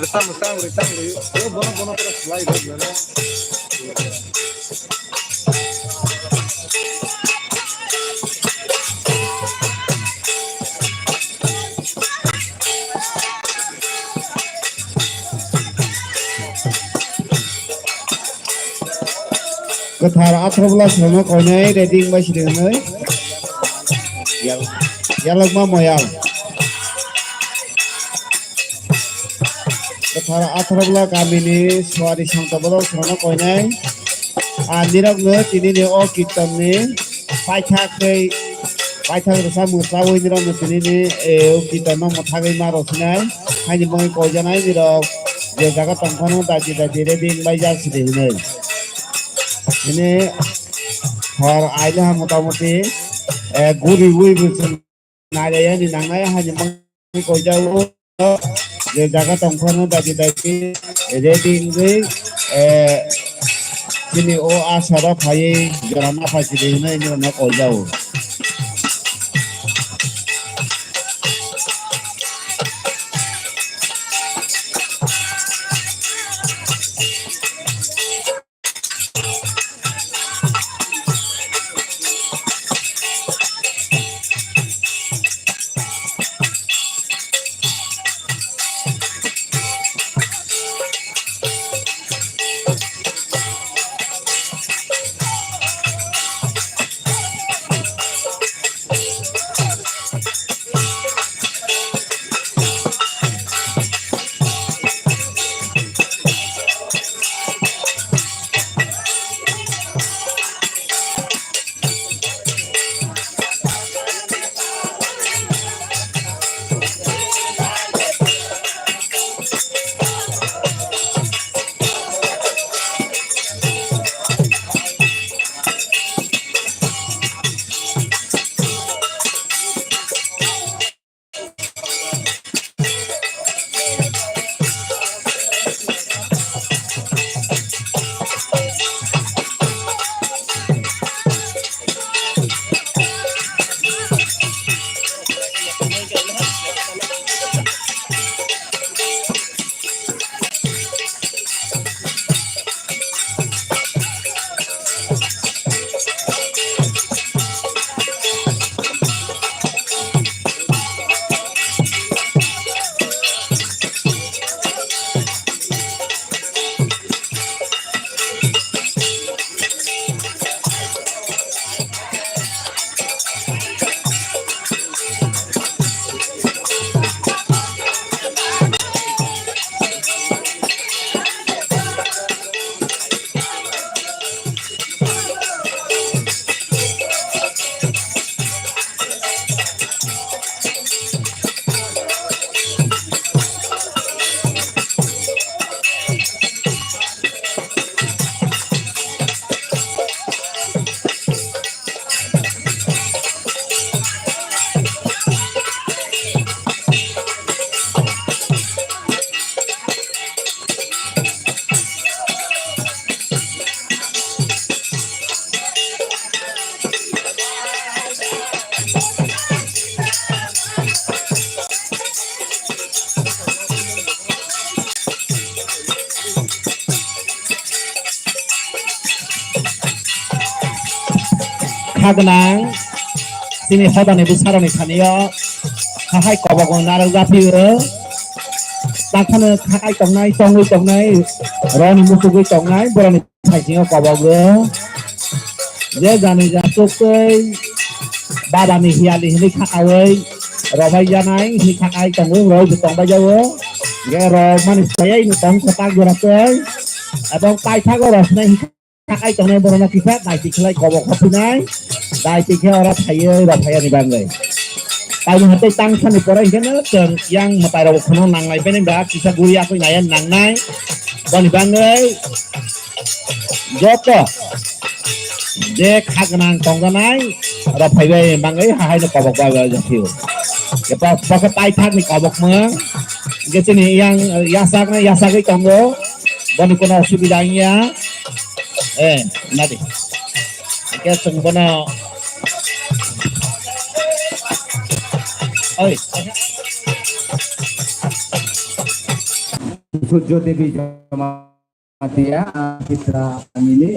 Estamos, yuk. Ayo, bono para slide, Ketar 18 nama koinai rating masih dengan yang lama moyal. Ketar 18 kami ni suari sangtabalo nama koinai. Anirak ne tini ne o kita ne paithak rasa musawo anirak ne tini ne o kita nama thagai maro sinai. Hanya mengi kojanai anirak je jaga tangkano daji rating bayar sedih. Ini hor aja motamoti guri betul naya yang dinangai hanya mengikut jauh jaga tongkronnya dari rating sini asara payah jalan apa sih ini nak jauh. Kagenang sini hodane busarane khaniya khai kobago narang japiyo takane khai tongnai roni musugui tongnai borani thaijingo kobago je jani jasukei babani hiali hini khakawei robai janai hi khakai tongwe roi tongbai jawo ge ro mani sayai ni tong kotak gorakei abang paithago rosnai kakai tongnai borana kisa dai tiklai kobok hopinai dai tikhe ora thaiye rafaya ni bangai tai hate tang sani pora ingena jeng yang matai ro khono nanglai bene ba kisa guri aku nayan nangnai bani bangai joto je khagnang tongganai rafaya bangai hai no kobok ba jakiu ya pa tai thak ni kobok meng ge sini yang yasak tonggo bani kono subidanya nanti kita sembunyi oi Sujo Dewi Jamatia Fitra ini